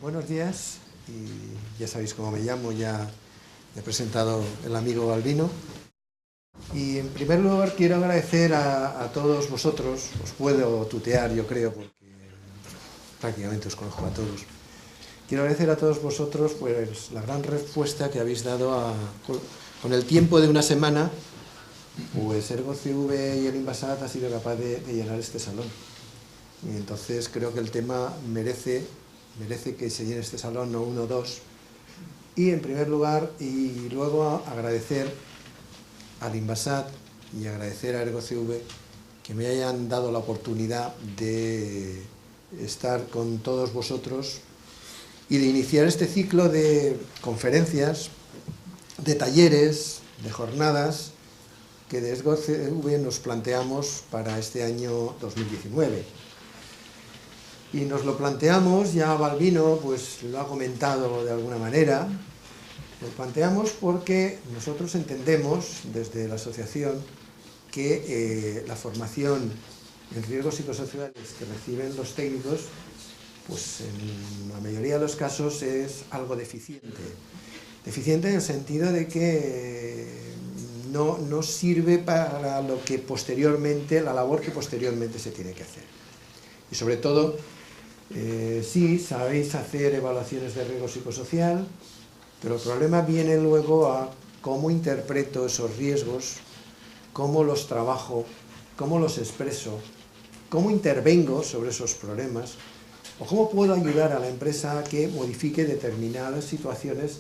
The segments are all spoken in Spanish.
Buenos días, y ya sabéis cómo me llamo, ya he presentado el amigo Balbino. Y en primer lugar quiero agradecer a todos vosotros, os puedo tutear yo creo, porque prácticamente os conozco a todos. Quiero agradecer a todos vosotros pues la gran respuesta que habéis dado con el tiempo de una semana, pues ErgoCV y el Inbasat ha sido capaz de llenar este salón. Y entonces creo que el tema merece que se llene este salón, no uno o dos. Y en primer lugar, y luego agradecer al Inbasat y agradecer a ErgoCV que me hayan dado la oportunidad de estar con todos vosotros y de iniciar este ciclo de conferencias, de talleres, de jornadas que desde ErgoCV nos planteamos para este año 2019. Y nos lo planteamos, ya Balbino pues lo ha comentado de alguna manera, lo planteamos porque nosotros entendemos desde la asociación que la formación en riesgos psicosociales que reciben los técnicos, pues en la mayoría de los casos es algo deficiente. Deficiente en el sentido de que no sirve para lo que posteriormente, la labor que posteriormente se tiene que hacer. Y sobre todo, sí, sabéis hacer evaluaciones de riesgo psicosocial, pero el problema viene luego a cómo interpreto esos riesgos, cómo los trabajo, cómo los expreso, cómo intervengo sobre esos problemas, o cómo puedo ayudar a la empresa a que modifique determinadas situaciones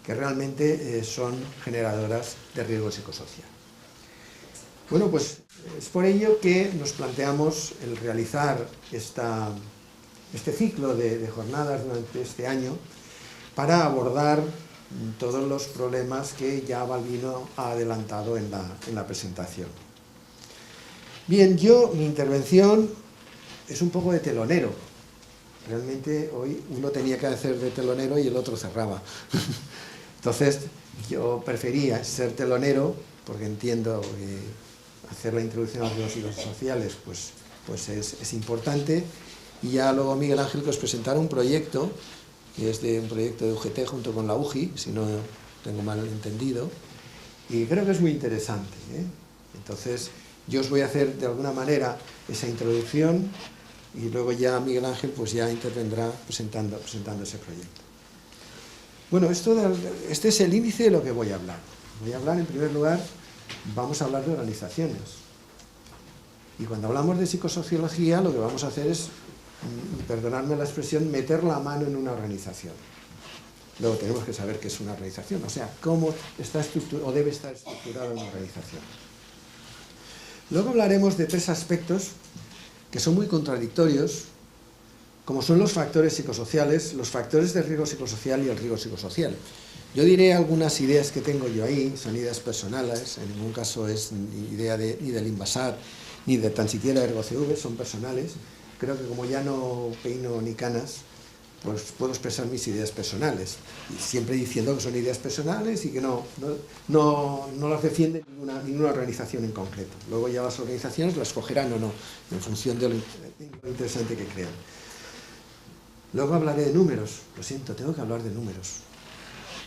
que realmente son generadoras de riesgo psicosocial. Bueno, pues es por ello que nos planteamos el realizar este ciclo de jornadas durante este año para abordar todos los problemas que ya Balbino ha adelantado en la presentación. Bien, mi intervención es un poco de telonero. Realmente hoy uno tenía que hacer de telonero y el otro cerraba. Entonces yo prefería ser telonero porque entiendo que hacer la introducción a los riesgos psicosociales pues es importante. Y ya luego Miguel Ángel que os presentará un proyecto, que es un proyecto de UGT junto con la UGI, si no tengo mal entendido, y creo que es muy interesante, ¿eh? Entonces yo os voy a hacer de alguna manera esa introducción y luego ya Miguel Ángel pues ya intervendrá presentando ese proyecto. Bueno, este es el índice de lo que voy a hablar. Voy a hablar en primer lugar, vamos a hablar de organizaciones. Y cuando hablamos de psicosociología lo que vamos a hacer es, perdonadme la expresión, meter la mano en una organización. Luego tenemos que saber qué es una organización, o sea, cómo está estructurada o debe estar estructurada una organización. Luego hablaremos de tres aspectos que son muy contradictorios, como son los factores psicosociales, los factores de riesgo psicosocial y el riesgo psicosocial. Yo diré algunas ideas que tengo yo ahí, son ideas personales, en ningún caso es idea ni del Inbasat, ni de tan siquiera ErgoCV, son personales. Creo que como ya no peino ni canas, pues puedo expresar mis ideas personales, y siempre diciendo que son ideas personales y que no las defiende ninguna organización en concreto. Luego ya las organizaciones las cogerán o no, en función de lo interesante que crean. Luego hablaré de números, lo siento, tengo que hablar de números.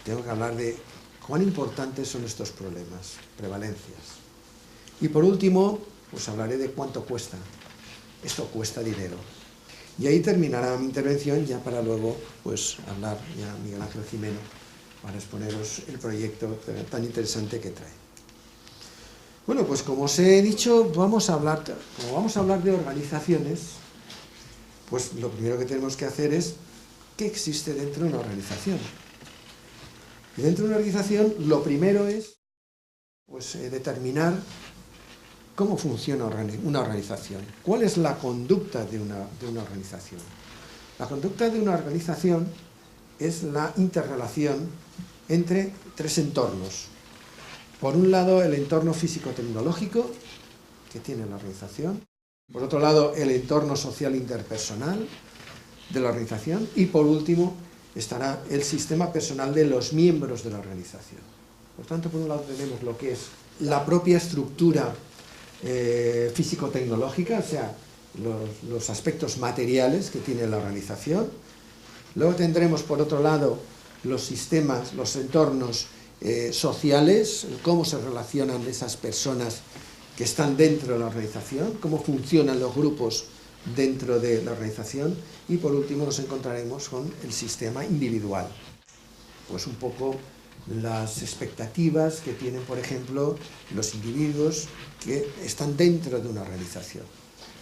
Tengo que hablar de cuán importantes son estos problemas, prevalencias. Y por último, pues hablaré de cuánto cuesta. Esto cuesta dinero. Y ahí terminará mi intervención ya para luego pues hablar ya Miguel Ángel Jimeno para exponeros el proyecto tan interesante que trae. Bueno, pues como os he dicho, como vamos a hablar de organizaciones, pues lo primero que tenemos que hacer es ¿qué existe dentro de una organización? Y dentro de una organización lo primero es pues, determinar cómo funciona una organización. ¿Cuál es la conducta de una organización? La conducta de una organización es la interrelación entre tres entornos. Por un lado, el entorno físico-tecnológico que tiene la organización. Por otro lado, el entorno social interpersonal de la organización. Y por último, estará el sistema personal de los miembros de la organización. Por tanto, por un lado tenemos lo que es la propia estructura físico-tecnológica, o sea, los aspectos materiales que tiene la organización. Luego tendremos, por otro lado, los sistemas, los entornos sociales, cómo se relacionan esas personas que están dentro de la organización, cómo funcionan los grupos dentro de la organización, y por último nos encontraremos con el sistema individual. Pues un poco las expectativas que tienen, por ejemplo, los individuos que están dentro de una organización.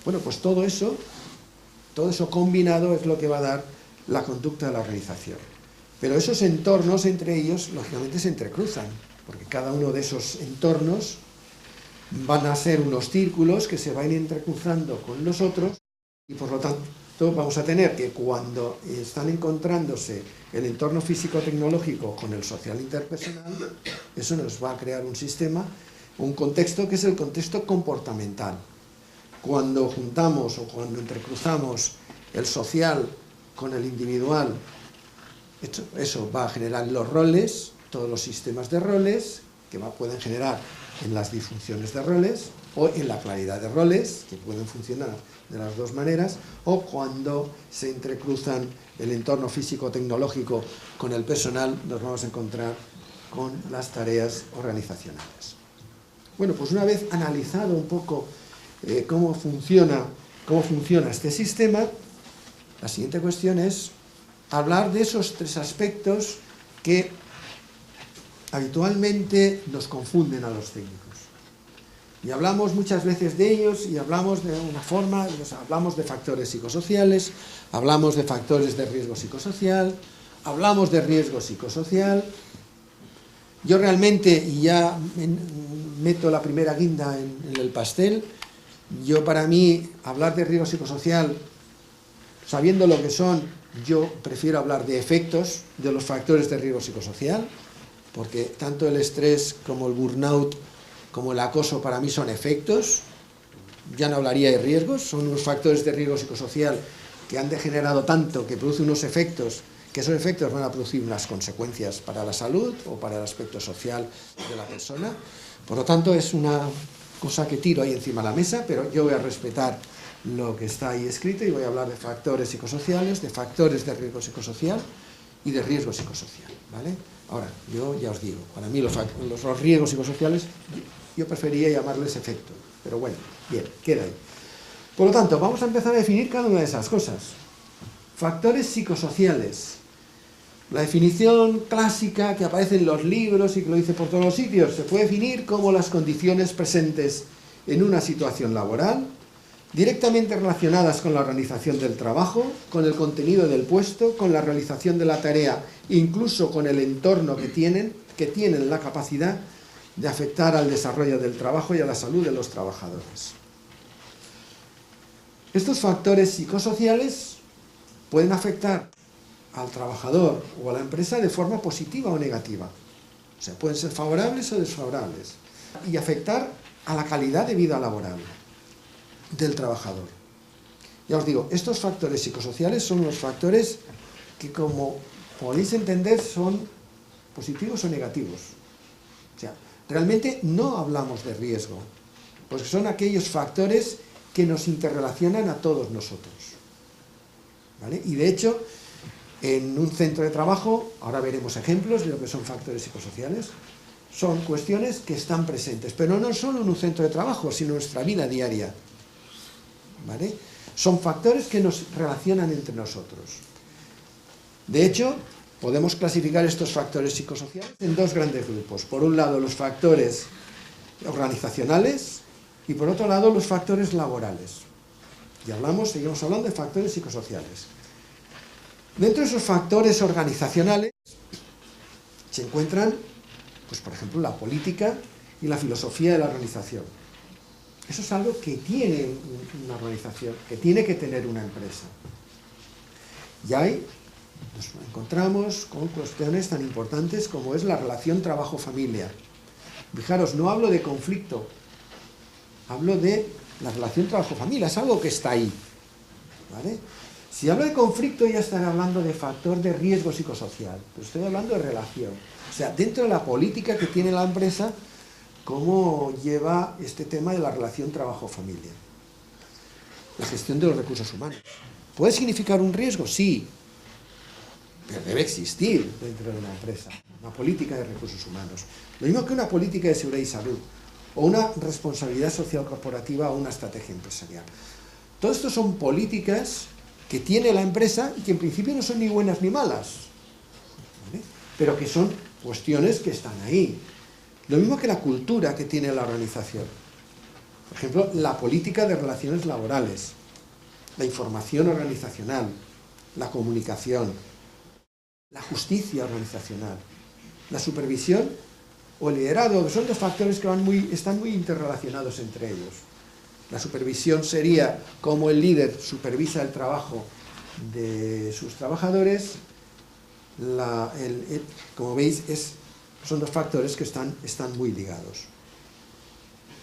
Bueno, pues todo eso combinado es lo que va a dar la conducta de la organización. Pero esos entornos entre ellos, lógicamente, se entrecruzan, porque cada uno de esos entornos van a ser unos círculos que se van entrecruzando con los otros, y por lo tanto vamos a tener que, cuando están encontrándose el entorno físico-tecnológico con el social interpersonal, eso nos va a crear un sistema, un contexto que es el contexto comportamental. Cuando juntamos o cuando entrecruzamos el social con el individual, eso va a generar los roles, todos los sistemas de roles, que pueden generar en las disfunciones de roles o en la claridad de roles, que pueden funcionar de las dos maneras, o cuando se entrecruzan el entorno físico-tecnológico con el personal, nos vamos a encontrar con las tareas organizacionales. Bueno, pues una vez analizado un poco cómo funciona este sistema, la siguiente cuestión es hablar de esos tres aspectos que habitualmente nos confunden a los técnicos. Y hablamos muchas veces de ellos, y hablamos de una forma, hablamos de factores psicosociales, hablamos de factores de riesgo psicosocial, hablamos de riesgo psicosocial. Yo realmente, y ya meto la primera guinda en el pastel, para mí, hablar de riesgo psicosocial, sabiendo lo que son, yo prefiero hablar de efectos de los factores de riesgo psicosocial, porque tanto el estrés como el burnout, como el acoso, para mí son efectos. Ya no hablaría de riesgos, son unos factores de riesgo psicosocial que han degenerado tanto, que producen unos efectos, que esos efectos van a producir unas consecuencias para la salud o para el aspecto social de la persona. Por lo tanto, es una cosa que tiro ahí encima de la mesa, pero yo voy a respetar lo que está ahí escrito y voy a hablar de factores psicosociales, de factores de riesgo psicosocial y de riesgo psicosocial, ¿vale? Ahora, yo ya os digo, para mí los riesgos psicosociales, yo preferiría llamarles efectos, pero bueno, bien, queda ahí. Por lo tanto, vamos a empezar a definir cada una de esas cosas. Factores psicosociales. La definición clásica que aparece en los libros y que lo dice por todos los sitios, se puede definir como las condiciones presentes en una situación laboral, directamente relacionadas con la organización del trabajo, con el contenido del puesto, con la realización de la tarea, incluso con el entorno que tienen la capacidad de afectar al desarrollo del trabajo y a la salud de los trabajadores. Estos factores psicosociales pueden afectar al trabajador o a la empresa de forma positiva o negativa. O sea, pueden ser favorables o desfavorables. Y afectar a la calidad de vida laboral del trabajador. Ya os digo, estos factores psicosociales son los factores que, como podéis entender, son positivos o negativos. O sea, realmente no hablamos de riesgo, porque son aquellos factores que nos interrelacionan a todos nosotros, ¿vale? Y de hecho, en un centro de trabajo, ahora veremos ejemplos de lo que son factores psicosociales, son cuestiones que están presentes, pero no solo en un centro de trabajo, sino en nuestra vida diaria, ¿vale? Son factores que nos relacionan entre nosotros. De hecho, podemos clasificar estos factores psicosociales en dos grandes grupos. Por un lado, los factores organizacionales y por otro lado, los factores laborales. Y seguimos hablando de factores psicosociales. Dentro de esos factores organizacionales se encuentran, pues, por ejemplo, la política y la filosofía de la organización. Eso es algo que tiene una organización, que tiene que tener una empresa. Y ahí nos encontramos con cuestiones tan importantes como es la relación trabajo-familia. Fijaros, no hablo de conflicto, hablo de la relación trabajo-familia, es algo que está ahí, ¿vale? Si hablo de conflicto ya estaré hablando de factor de riesgo psicosocial, pero estoy hablando de relación. O sea, dentro de la política que tiene la empresa, cómo lleva este tema de la relación trabajo-familia. La gestión de los recursos humanos. ¿Puede significar un riesgo? Sí. pero debe existir dentro de una empresa una política de recursos humanos. Lo mismo que una política de seguridad y salud, o una responsabilidad social corporativa o una estrategia empresarial. Todo esto son políticas que tiene la empresa y que en principio no son ni buenas ni malas, ¿vale? Pero que son cuestiones que están ahí. Lo mismo que la cultura que tiene la organización. Por ejemplo, la política de relaciones laborales, la información organizacional, la comunicación, la justicia organizacional, la supervisión o el liderazgo, que son dos factores que están muy interrelacionados entre ellos. La supervisión sería cómo el líder supervisa el trabajo de sus trabajadores. Como veis, son dos factores que están muy ligados.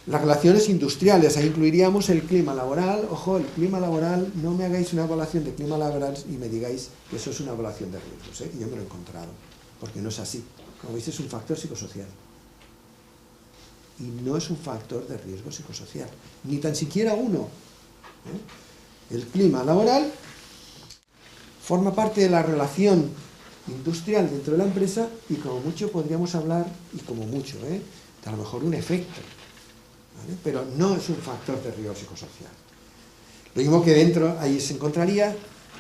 Las relaciones industriales, ahí incluiríamos el clima laboral. Ojo, el clima laboral, no me hagáis una evaluación de clima laboral y me digáis que eso es una evaluación de riesgos, ¿eh? Yo me lo he encontrado, porque no es así. Como veis, es un factor psicosocial. Y no es un factor de riesgo psicosocial, ni tan siquiera uno, ¿eh? El clima laboral forma parte de la relación industrial dentro de la empresa y como mucho podríamos hablar, y como mucho, de a lo mejor un efecto, ¿vale? Pero no es un factor de riesgo psicosocial. Lo mismo que dentro, ahí se encontraría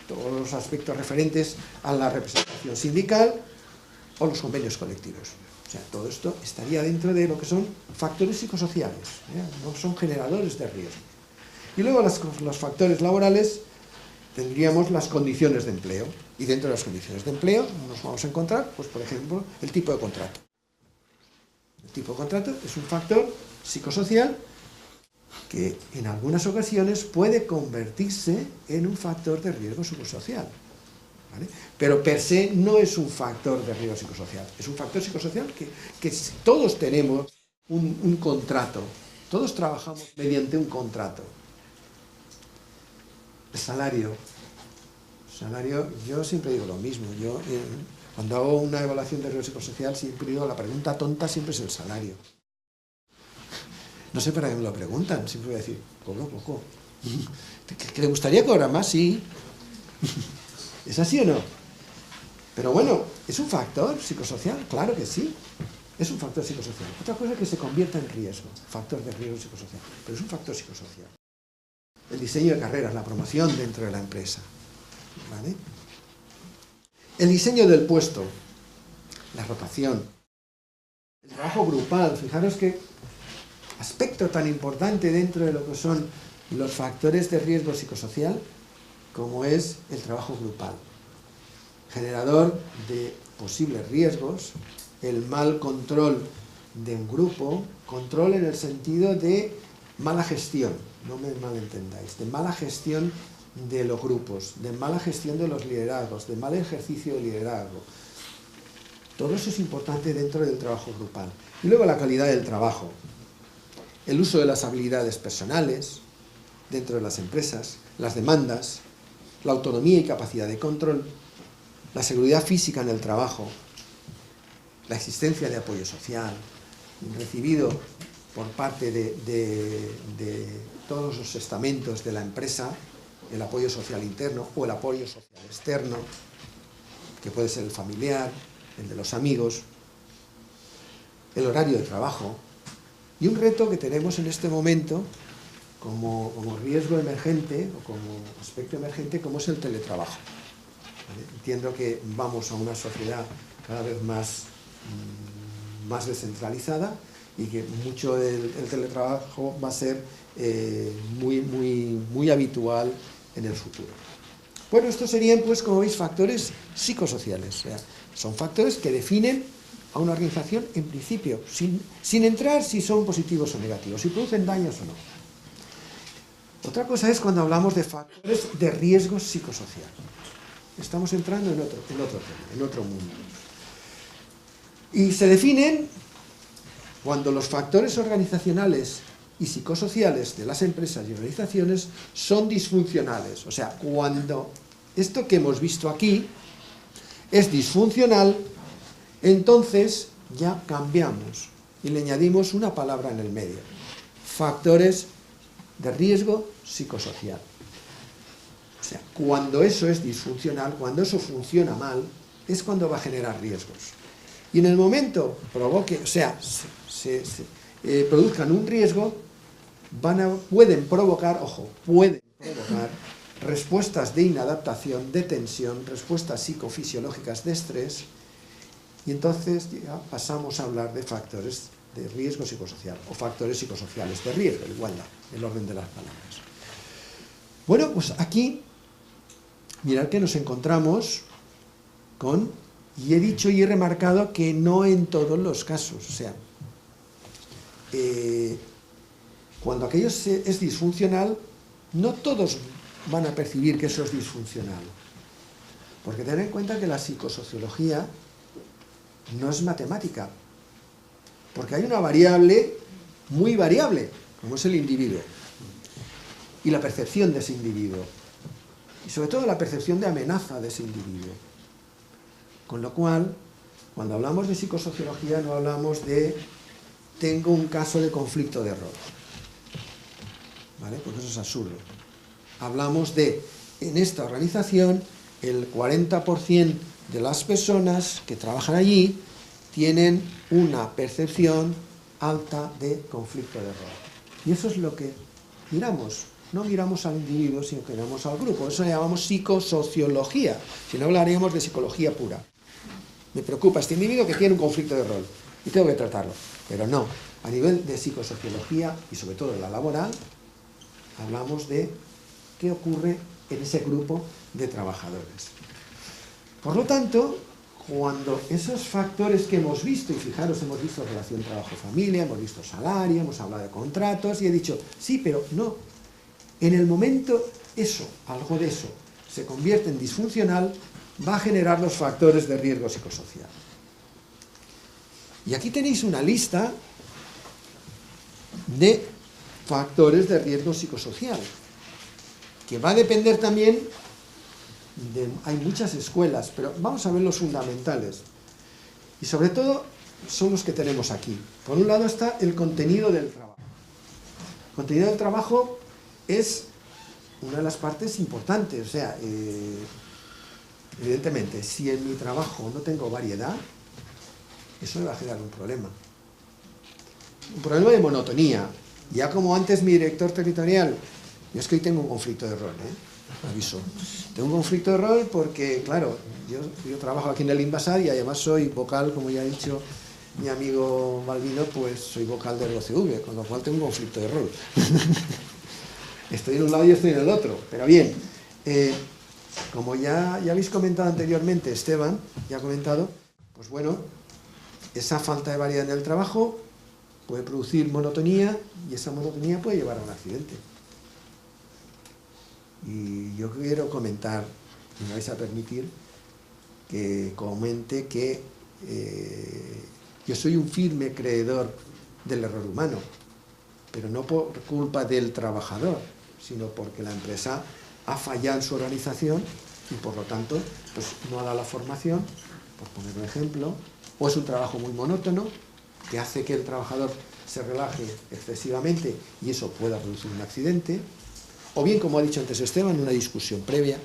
todos los aspectos referentes a la representación sindical o los convenios colectivos. O sea, todo esto estaría dentro de lo que son factores psicosociales, no son generadores de riesgo. Y luego los factores laborales tendríamos las condiciones de empleo. Y dentro de las condiciones de empleo nos vamos a encontrar, pues por ejemplo, el tipo de contrato. El tipo de contrato es un factor psicosocial que en algunas ocasiones puede convertirse en un factor de riesgo psicosocial, ¿vale? Pero per se no es un factor de riesgo psicosocial, es un factor psicosocial que todos tenemos un contrato, todos trabajamos mediante un contrato. El salario, yo siempre digo lo mismo, cuando hago una evaluación de riesgo psicosocial siempre digo, la pregunta tonta siempre es el salario. No sé para qué me lo preguntan, siempre voy a decir, poco. ¿Que le gustaría cobrar más? Sí. ¿Es así o no? Pero bueno, ¿es un factor psicosocial? Claro que sí, es un factor psicosocial. Otra cosa es que se convierta en riesgo, factor de riesgo psicosocial, pero es un factor psicosocial. El diseño de carreras, la promoción dentro de la empresa, ¿vale? El diseño del puesto, la rotación, el trabajo grupal. Fijaros qué aspecto tan importante dentro de lo que son los factores de riesgo psicosocial como es el trabajo grupal, generador de posibles riesgos, el mal control de un grupo, control en el sentido de mala gestión, no me malentendáis, de mala gestión de los grupos, de mala gestión de los liderazgos, de mal ejercicio de liderazgo. Todo eso es importante dentro del trabajo grupal. Y luego la calidad del trabajo, el uso de las habilidades personales dentro de las empresas, las demandas, la autonomía y capacidad de control, la seguridad física en el trabajo, la existencia de apoyo social, recibido por parte de todos los estamentos de la empresa, el apoyo social interno o el apoyo social externo, que puede ser el familiar, el de los amigos, el horario de trabajo, y un reto que tenemos en este momento como riesgo emergente o como aspecto emergente, como es el teletrabajo. ¿Vale? Entiendo que vamos a una sociedad cada vez más descentralizada y que mucho del teletrabajo va a ser muy habitual en el futuro. Bueno, estos serían, pues, como veis, factores psicosociales. O sea, son factores que definen a una organización en principio, sin entrar si son positivos o negativos, si producen daños o no. Otra cosa es cuando hablamos de factores de riesgo psicosocial. Estamos entrando en otro tema, en otro mundo. Y se definen cuando los factores organizacionales y psicosociales de las empresas y organizaciones son disfuncionales. O sea, cuando esto que hemos visto aquí es disfuncional, entonces ya cambiamos y le añadimos una palabra en el medio. Factores de riesgo psicosocial. O sea, cuando eso es disfuncional, cuando eso funciona mal, es cuando va a generar riesgos. Y en el momento provoque, o sea, produzcan un riesgo, pueden provocar, ojo, pueden provocar respuestas de inadaptación, de tensión, respuestas psicofisiológicas de estrés, y entonces ya pasamos a hablar de factores de riesgo psicosocial o factores psicosociales de riesgo, igualdad, el orden de las palabras. Bueno, pues aquí, mirad que nos encontramos con, y he dicho y he remarcado que no en todos los casos, o sea, cuando aquello es disfuncional, no todos van a percibir que eso es disfuncional. Porque ten en cuenta que la psicosociología no es matemática. Porque hay una variable muy variable, como es el individuo. Y la percepción de ese individuo. Y sobre todo la percepción de amenaza de ese individuo. Con lo cual, cuando hablamos de psicosociología no hablamos de tengo un caso de conflicto de rol. ¿Vale? Porque eso es absurdo. Hablamos de, en esta organización, el 40% de las personas que trabajan allí tienen una percepción alta de conflicto de rol. Y eso es lo que miramos. No miramos al individuo, sino que miramos al grupo. Eso le llamamos psicosociología. Si no, hablaríamos de psicología pura. Me preocupa este individuo que tiene un conflicto de rol y tengo que tratarlo. Pero no, a nivel de psicosociología y sobre todo de la laboral, hablamos de qué ocurre en ese grupo de trabajadores. Por lo tanto, cuando esos factores que hemos visto, y fijaros, hemos visto relación trabajo-familia, hemos visto salario, hemos hablado de contratos, y he dicho, sí, pero no. En el momento eso, algo de eso, se convierte en disfuncional, va a generar los factores de riesgo psicosocial. Y aquí tenéis una lista de factores de riesgo psicosocial, que va a depender también de, hay muchas escuelas, pero vamos a ver los fundamentales. Y sobre todo son los que tenemos aquí. Por un lado está el contenido del trabajo. El contenido del trabajo es una de las partes importantes. O sea, evidentemente, si en mi trabajo no tengo variedad, eso me va a generar un problema. Un problema de monotonía. Ya como antes mi director territorial, yo es que hoy tengo un conflicto de rol, aviso. Tengo un conflicto de rol porque, claro, yo trabajo aquí en el Invasad y además soy vocal, como ya ha dicho mi amigo Balbino, pues soy vocal del OCV, con lo cual tengo un conflicto de rol. Estoy en un lado y estoy en el otro, pero bien. Como ya habéis comentado anteriormente, Esteban ya ha comentado, pues bueno, esa falta de variedad en el trabajo puede producir monotonía y esa monotonía puede llevar a un accidente. Y yo quiero comentar, y me vais a permitir que comente que yo soy un firme creedor del error humano, pero no por culpa del trabajador, sino porque la empresa ha fallado en su organización y por lo tanto pues, no ha dado la formación, por poner un ejemplo, o es un trabajo muy monótono que hace que el trabajador se relaje excesivamente y eso pueda producir un accidente, o bien, como ha dicho antes Esteban, una discusión previa.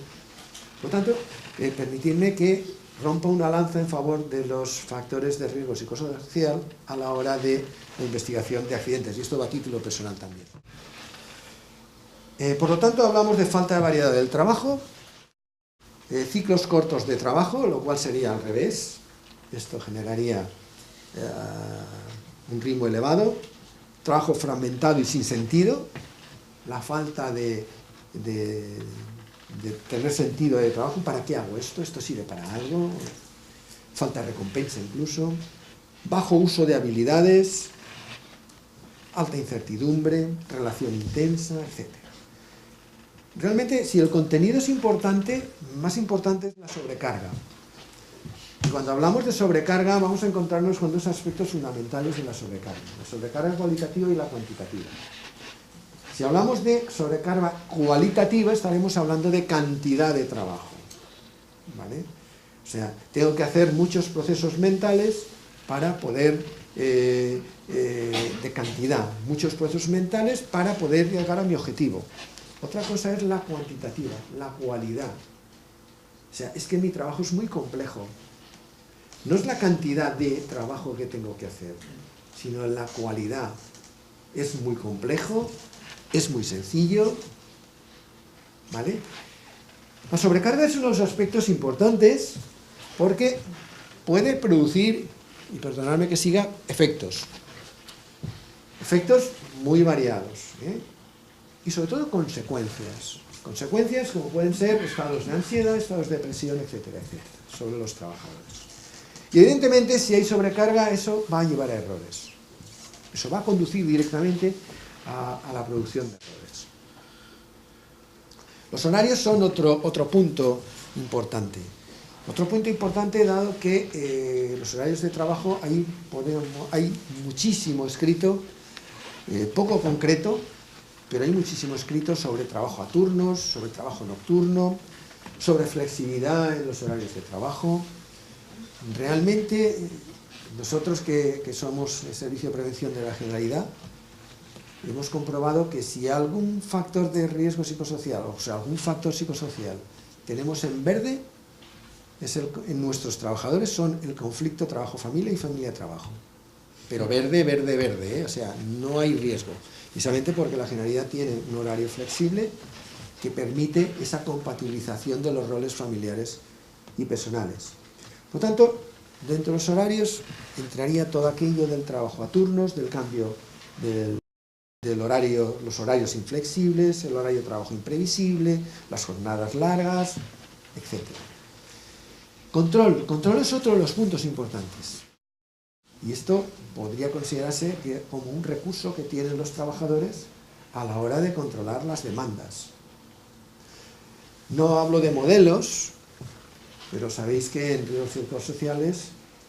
Por lo tanto, permitidme que rompa una lanza en favor de los factores de riesgo psicosocial a la hora de la investigación de accidentes, y esto va a título personal también. Por lo tanto, hablamos de falta de variedad del trabajo, ciclos cortos de trabajo, lo cual sería al revés. Esto generaría un ritmo elevado, trabajo fragmentado y sin sentido, la falta de tener sentido de trabajo. ¿Para qué hago esto? ¿Esto sirve para algo? Falta de recompensa incluso, bajo uso de habilidades, alta incertidumbre, relación intensa, etc. Realmente, si el contenido es importante, más importante es la sobrecarga. Y cuando hablamos de sobrecarga, vamos a encontrarnos con dos aspectos fundamentales de la sobrecarga cualitativa y la cuantitativa. Si hablamos de sobrecarga cualitativa, estaremos hablando de cantidad de trabajo, ¿vale? O sea, tengo que hacer muchos procesos mentales para poder, de cantidad, muchos procesos mentales para poder llegar a mi objetivo. Otra cosa es la cuantitativa, la cualidad. O sea, es que mi trabajo es muy complejo. No es la cantidad de trabajo que tengo que hacer, sino la cualidad. Es muy complejo, es muy sencillo, ¿vale? La sobrecarga es uno de los aspectos importantes porque puede producir, y perdonadme que siga, efectos. Efectos muy variados, ¿eh? Y sobre todo consecuencias. Consecuencias como pueden ser estados de ansiedad, estados de depresión, etcétera, etcétera, sobre los trabajadores. Y evidentemente si hay sobrecarga eso va a llevar a errores. Eso va a conducir directamente a la producción de errores. Los horarios son otro punto importante. Otro punto importante dado que los horarios de trabajo hay muchísimo escrito, poco concreto, pero hay muchísimo escrito sobre trabajo a turnos, sobre trabajo nocturno, sobre flexibilidad en los horarios de trabajo. Realmente, nosotros que somos el Servicio de Prevención de la Generalidad, hemos comprobado que si algún factor de riesgo psicosocial, o sea, algún factor psicosocial tenemos en verde, en nuestros trabajadores son el conflicto trabajo-familia y familia-trabajo. Pero verde, verde, verde, ¿eh? O sea, no hay riesgo. Precisamente porque la Generalidad tiene un horario flexible que permite esa compatibilización de los roles familiares y personales. Por lo tanto, dentro de los horarios entraría todo aquello del trabajo a turnos, del cambio del horario, los horarios inflexibles, el horario de trabajo imprevisible, las jornadas largas, etc. Control es otro de los puntos importantes. Y esto podría considerarse como un recurso que tienen los trabajadores a la hora de controlar las demandas. No hablo de modelos, pero sabéis que en riesgos psicosociales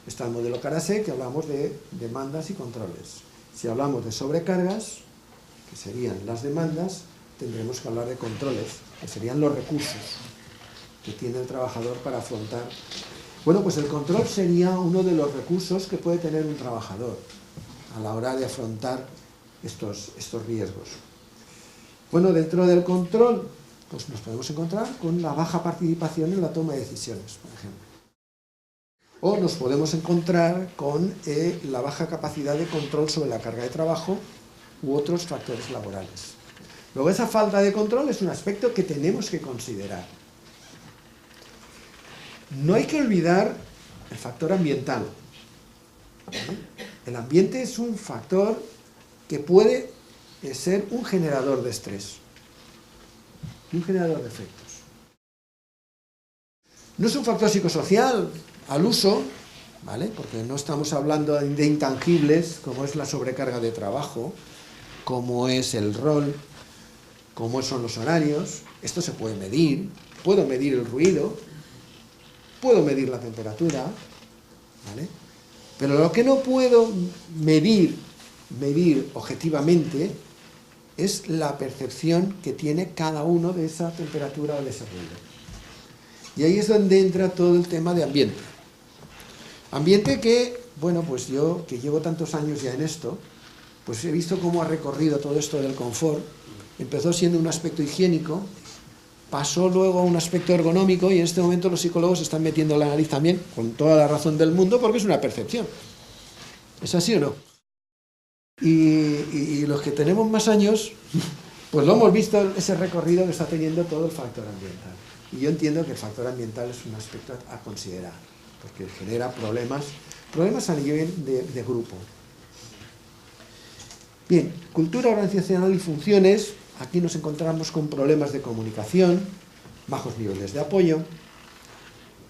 está el modelo Karasek, que hablamos de demandas y controles. Si hablamos de sobrecargas, que serían las demandas, tendremos que hablar de controles, que serían los recursos que tiene el trabajador para afrontar. Bueno, pues el control sería uno de los recursos que puede tener un trabajador a la hora de afrontar estos riesgos. Bueno, dentro del control, pues nos podemos encontrar con la baja participación en la toma de decisiones, por ejemplo. O nos podemos encontrar con la baja capacidad de control sobre la carga de trabajo u otros factores laborales. Luego, esa falta de control es un aspecto que tenemos que considerar. No hay que olvidar el factor ambiental. El ambiente es un factor que puede ser un generador de estrés, un generador de efectos. No es un factor psicosocial al uso, ¿vale? Porque no estamos hablando de intangibles como es la sobrecarga de trabajo, como es el rol, como son los horarios. Esto se puede medir, puedo medir el ruido, puedo medir la temperatura, ¿vale? Pero lo que no puedo medir objetivamente es la percepción que tiene cada uno de esa temperatura o de ese ruido. Y ahí es donde entra todo el tema de ambiente. Ambiente que, bueno, pues yo que llevo tantos años ya en esto, pues he visto cómo ha recorrido todo esto del confort. Empezó siendo un aspecto higiénico, pasó luego a un aspecto ergonómico y en este momento los psicólogos están metiendo la nariz también, con toda la razón del mundo, porque es una percepción. ¿Es así o no? Y los que tenemos más años, pues lo hemos visto, ese recorrido que está teniendo todo el factor ambiental. Y yo entiendo que el factor ambiental es un aspecto a considerar, porque genera problemas a nivel de grupo. Bien, cultura organizacional y funciones. Aquí nos encontramos con problemas de comunicación, bajos niveles de apoyo,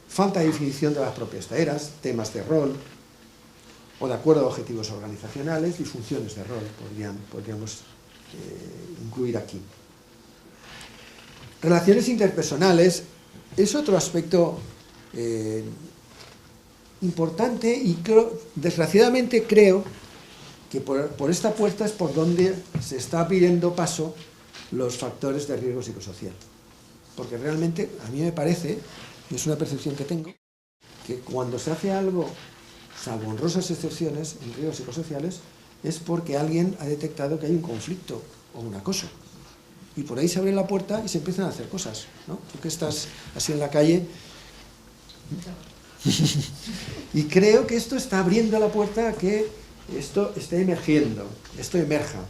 falta de definición de las propias tareas, temas de rol, o de acuerdo a objetivos organizacionales y funciones de rol, podríamos incluir aquí. Relaciones interpersonales es otro aspecto importante y desgraciadamente creo que por esta puerta es por donde se está abriendo paso los factores de riesgo psicosocial. Porque realmente a mí me parece, y es una percepción que tengo, que cuando se hace algo, salvo honrosas excepciones en riesgos psicosociales, es porque alguien ha detectado que hay un conflicto o un acoso. Y por ahí se abre la puerta y se empiezan a hacer cosas, ¿no? Tú que estás así en la calle, Y creo que esto está abriendo la puerta a que esto esté emergiendo, esto emerja.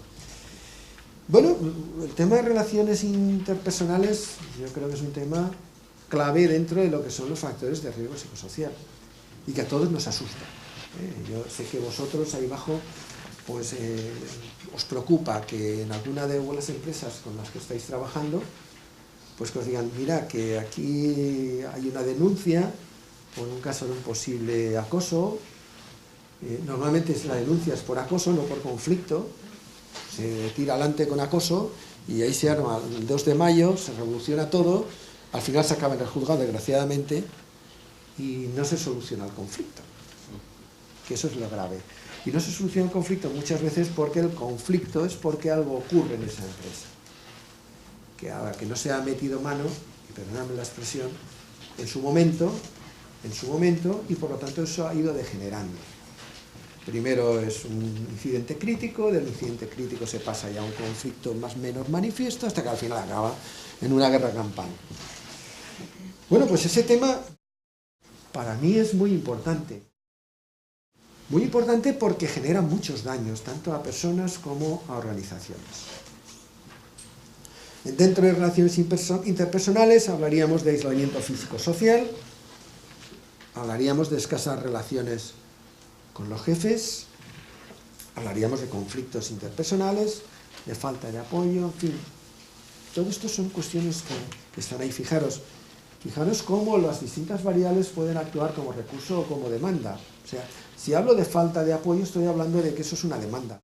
Bueno, el tema de relaciones interpersonales yo creo que es un tema clave dentro de lo que son los factores de riesgo psicosocial y que a todos nos asusta. Yo sé que vosotros ahí abajo pues os preocupa que en alguna de las empresas con las que estáis trabajando pues que os digan, mira, que aquí hay una denuncia por un caso de un posible acoso. Normalmente la denuncia es por acoso, no por conflicto. Se tira adelante con acoso y ahí se arma el 2 de mayo, se revoluciona todo, al final se acaba en el juzgado, desgraciadamente, y no se soluciona el conflicto, que eso es lo grave. Y no se soluciona el conflicto muchas veces porque el conflicto es porque algo ocurre en esa empresa. Que no se ha metido mano, y perdonadme la expresión, en su momento, y por lo tanto eso ha ido degenerando. Primero es un incidente crítico, del incidente crítico se pasa ya a un conflicto más o menos manifiesto, hasta que al final acaba en una guerra campal. Bueno, pues ese tema para mí es muy importante. Muy importante porque genera muchos daños, tanto a personas como a organizaciones. Dentro de relaciones interpersonales hablaríamos de aislamiento físico-social, hablaríamos de escasas relaciones con los jefes, hablaríamos de conflictos interpersonales, de falta de apoyo, en fin. Todo esto son cuestiones que están ahí. Fijaros cómo las distintas variables pueden actuar como recurso o como demanda. O sea, si hablo de falta de apoyo, estoy hablando de que eso es una demanda.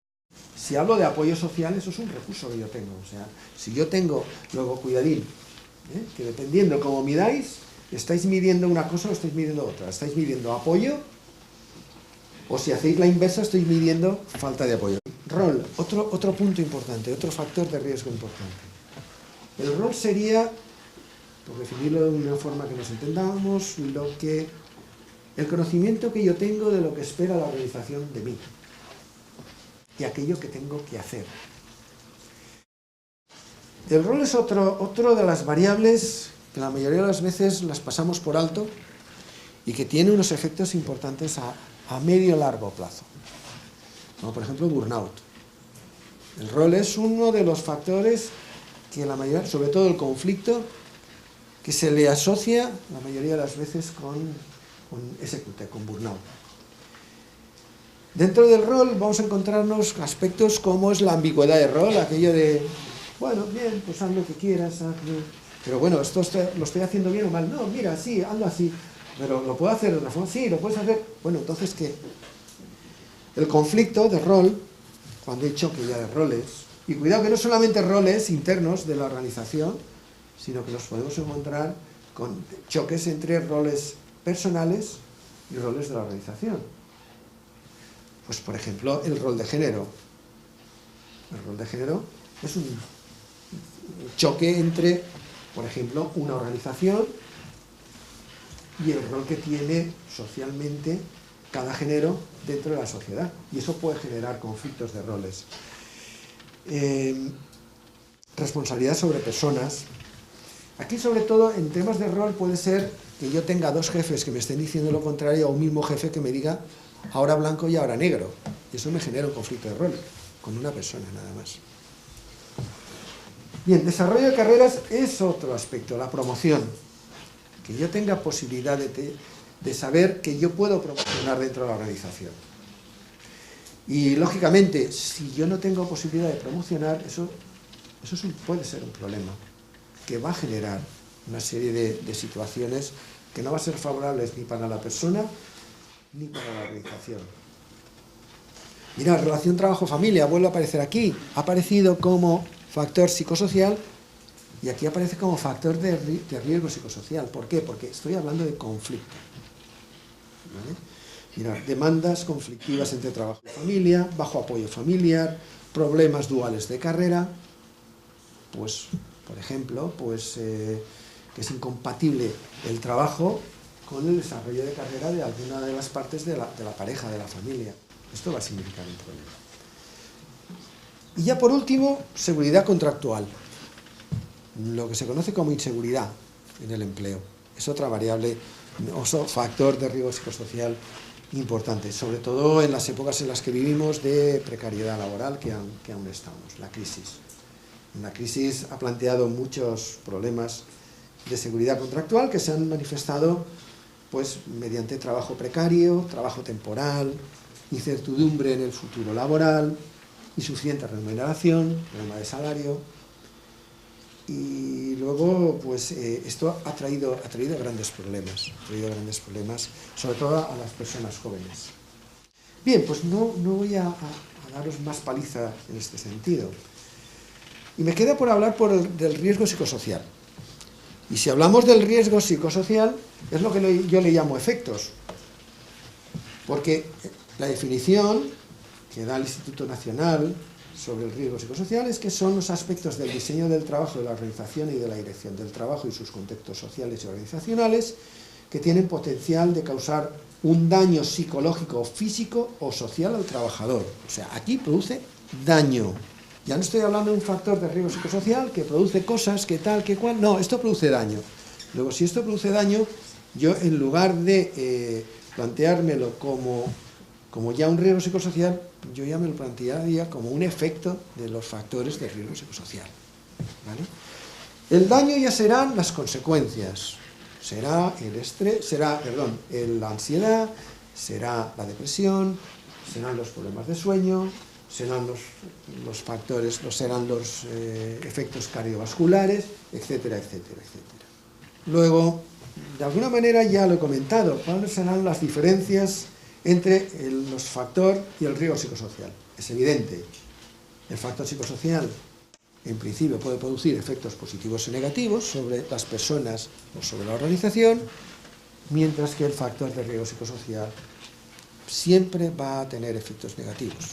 Si hablo de apoyo social, eso es un recurso que yo tengo. O sea, si yo tengo, luego cuidadín, que dependiendo cómo midáis, estáis midiendo una cosa o estáis midiendo otra. Estáis midiendo apoyo, o si hacéis la inversa, estáis midiendo falta de apoyo. Rol, otro punto importante, otro factor de riesgo importante. El rol sería, por definirlo de una forma que nos entendamos, el conocimiento que yo tengo de lo que espera la organización de mí y aquello que tengo que hacer. El rol es otro de las variables que la mayoría de las veces las pasamos por alto y que tiene unos efectos importantes a medio largo plazo, como por ejemplo burnout. El rol es uno de los factores que la mayoría, sobre todo el conflicto, que se le asocia la mayoría de las veces con SQT, con burnout. Dentro del rol vamos a encontrarnos aspectos como es la ambigüedad de rol, aquello de, bueno, bien, pues haz lo que quieras, pero bueno, esto lo estoy haciendo bien o mal. No, mira, sí, hazlo así. Pero ¿lo puedo hacer de otra forma? Sí, lo puedes hacer. Bueno, entonces, ¿qué? El conflicto de rol, cuando hay choque ya de roles, y cuidado que no solamente roles internos de la organización, sino que nos podemos encontrar con choques entre roles personales y roles de la organización. Pues, por ejemplo, el rol de género. El rol de género es un choque entre, por ejemplo, una organización y el rol que tiene socialmente cada género dentro de la sociedad. Y eso puede generar conflictos de roles. Responsabilidad sobre personas. Aquí, sobre todo, en temas de rol puede ser que yo tenga dos jefes que me estén diciendo lo contrario, o un mismo jefe que me diga ahora blanco y ahora negro. Y eso me genera un conflicto de rol con una persona nada más. Bien, desarrollo de carreras es otro aspecto, la promoción. Que yo tenga posibilidad de saber que yo puedo promocionar dentro de la organización. Y, lógicamente, si yo no tengo posibilidad de promocionar, eso puede ser un problema, que va a generar una serie de situaciones que no va a ser favorables ni para la persona ni para la organización. Mira, relación trabajo-familia, vuelve a aparecer aquí. Ha aparecido como factor psicosocial y aquí aparece como factor de riesgo psicosocial. ¿Por qué? Porque estoy hablando de conflicto. ¿Vale? Mira, demandas conflictivas entre trabajo y familia, bajo apoyo familiar, problemas duales de carrera, pues, por ejemplo, pues, que es incompatible el trabajo con el desarrollo de carrera de alguna de las partes de la pareja, de la familia. Esto va a significar un problema. Y ya por último, seguridad contractual. Lo que se conoce como inseguridad en el empleo. Es otra variable factor de riesgo psicosocial importante, sobre todo en las épocas en las que vivimos de precariedad laboral que aún estamos, la crisis. La crisis ha planteado muchos problemas de seguridad contractual que se han manifestado pues, mediante trabajo precario, trabajo temporal, incertidumbre en el futuro laboral, insuficiente remuneración, problema de salario. Y luego, pues, esto ha traído grandes problemas, sobre todo a las personas jóvenes. Bien, pues no voy a daros más paliza en este sentido. Y me queda por hablar del riesgo psicosocial. Y si hablamos del riesgo psicosocial, es lo que yo le llamo efectos. Porque la definición que da el Instituto Nacional sobre el riesgo psicosocial es que son los aspectos del diseño del trabajo, de la organización y de la dirección del trabajo y sus contextos sociales y organizacionales que tienen potencial de causar un daño psicológico, físico o social al trabajador. O sea, aquí produce daño. Ya no estoy hablando de un factor de riesgo psicosocial que produce cosas, que tal, que cual. No, esto produce daño. Luego, si esto produce daño, yo en lugar de planteármelo como ya un riesgo psicosocial, yo ya me lo plantearía como un efecto de los factores de riesgo psicosocial. ¿Vale? El daño ya serán las consecuencias. Será el estrés, la ansiedad, será la depresión, serán los problemas de sueño, serán los factores, serán los efectos cardiovasculares, etcétera, etcétera, etcétera. Luego, de alguna manera ya lo he comentado, ¿cuáles serán las diferencias entre los factores y el riesgo psicosocial? Es evidente, el factor psicosocial en principio puede producir efectos positivos y negativos sobre las personas o sobre la organización, mientras que el factor de riesgo psicosocial siempre va a tener efectos negativos,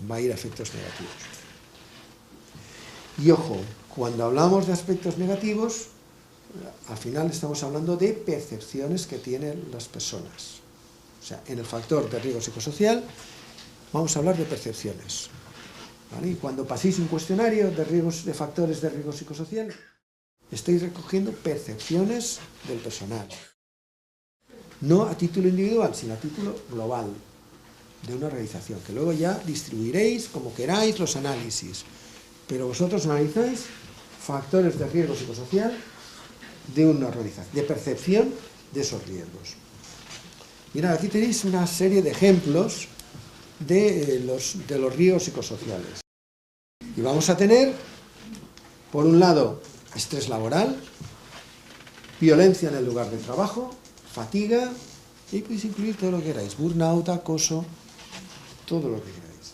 va a ir a efectos negativos. Y ojo, cuando hablamos de aspectos negativos, al final estamos hablando de percepciones que tienen las personas. O sea, en el factor de riesgo psicosocial vamos a hablar de percepciones. ¿Vale? Y cuando paséis un cuestionario de factores de riesgo psicosocial, estáis recogiendo percepciones del personal. No a título individual, sino a título global de una organización, que luego ya distribuiréis como queráis los análisis. Pero vosotros analizáis factores de riesgo psicosocial de una organización, de percepción de esos riesgos. Mirad, aquí tenéis una serie de ejemplos de los riesgos psicosociales. Y vamos a tener, por un lado, estrés laboral, violencia en el lugar de trabajo, fatiga, y podéis incluir todo lo que queráis, burnout, acoso, todo lo que queráis.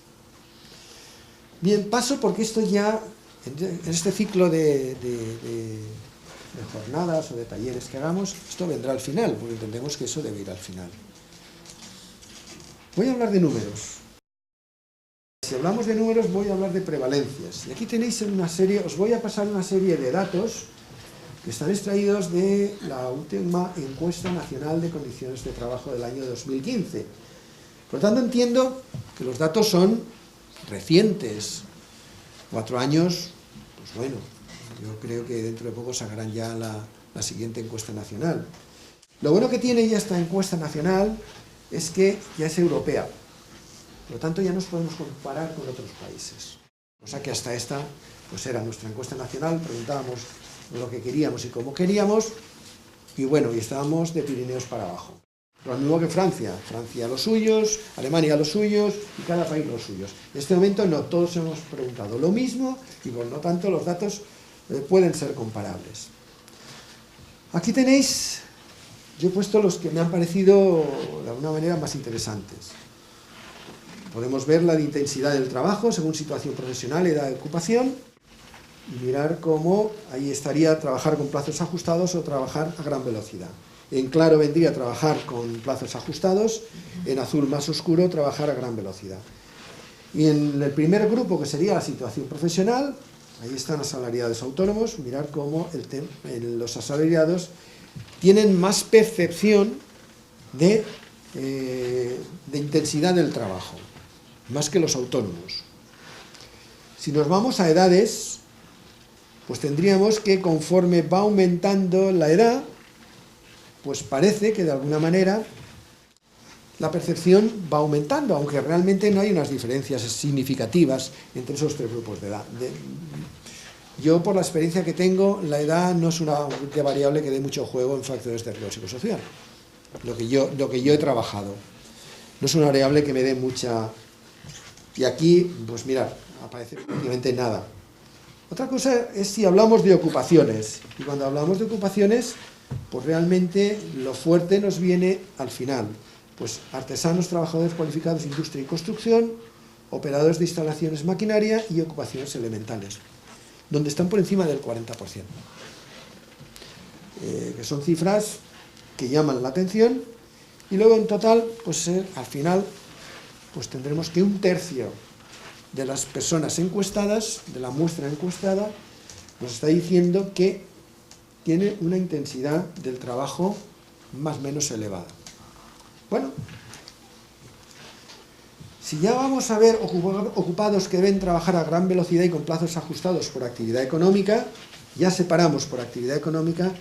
Bien, paso porque esto ya, en este ciclo de jornadas o de talleres que hagamos, esto vendrá al final, porque entendemos que eso debe ir al final. Voy a hablar de números. Si hablamos de números, voy a hablar de prevalencias. Y aquí tenéis os voy a pasar una serie de datos que están extraídos de la última encuesta nacional de condiciones de trabajo del año 2015. Por lo tanto, entiendo que los datos son recientes. 4 años, pues bueno, yo creo que dentro de poco sacarán ya la siguiente encuesta nacional. Lo bueno que tiene ya esta encuesta nacional es que ya es europea. Por lo tanto, ya nos podemos comparar con otros países. Cosa que hasta esta, pues era nuestra encuesta nacional, preguntábamos lo que queríamos y cómo queríamos, y bueno, y estábamos de Pirineos para abajo. Lo mismo que Francia. Francia los suyos, Alemania los suyos, y cada país los suyos. En este momento no, todos hemos preguntado lo mismo, y por lo tanto los datos pueden ser comparables. Aquí tenéis, yo he puesto los que me han parecido de alguna manera más interesantes. Podemos ver la de intensidad del trabajo según situación profesional, edad de ocupación, y mirar cómo ahí estaría trabajar con plazos ajustados o trabajar a gran velocidad. En claro vendría trabajar con plazos ajustados, en azul más oscuro trabajar a gran velocidad. Y en el primer grupo, que sería la situación profesional, ahí están asalariados autónomos, mirar cómo los asalariados tienen más percepción de intensidad del trabajo, más que los autónomos. Si nos vamos a edades, pues tendríamos que conforme va aumentando la edad, pues parece que de alguna manera la percepción va aumentando, aunque realmente no hay unas diferencias significativas entre esos tres grupos de edad. Yo, por la experiencia que tengo, la edad no es una variable que dé mucho juego en factores de riesgo psicosocial. Lo que yo he trabajado. No es una variable que me dé mucha... Y aquí, pues mirad, aparece prácticamente nada. Otra cosa es si hablamos de ocupaciones. Y cuando hablamos de ocupaciones, pues realmente lo fuerte nos viene al final. Pues artesanos, trabajadores cualificados, industria y construcción, operadores de instalaciones maquinaria y ocupaciones elementales, donde están por encima del 40%. Que son cifras que llaman la atención, y luego en total, pues al final, pues tendremos que 1/3 de las personas encuestadas, de la muestra encuestada, nos está diciendo que tiene una intensidad del trabajo más o menos elevada. Bueno, si ya vamos a ver ocupados que deben trabajar a gran velocidad y con plazos ajustados por actividad económica, ya separamos por actividad económica,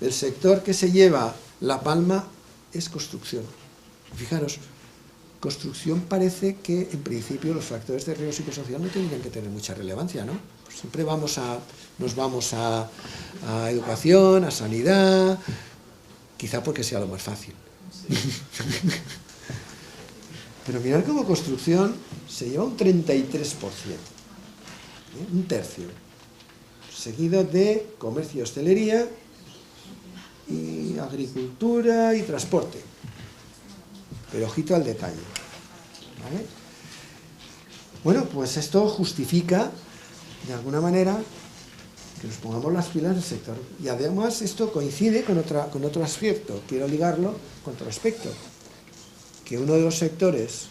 el sector que se lleva la palma es construcción. Fijaros, construcción parece que en principio los factores de riesgo psicosocial no tendrían que tener mucha relevancia, ¿no? Pues siempre nos vamos a educación, a sanidad, quizá porque sea lo más fácil. Sí. Pero mirad cómo construcción se lleva un 33%, 1/3, seguido de comercio y hostelería, y agricultura y transporte. Pero ojito al detalle, ¿vale? Bueno, pues esto justifica, de alguna manera, que nos pongamos las pilas del sector. Y además esto coincide con otro aspecto. Quiero ligarlo con otro aspecto. Que uno de los sectores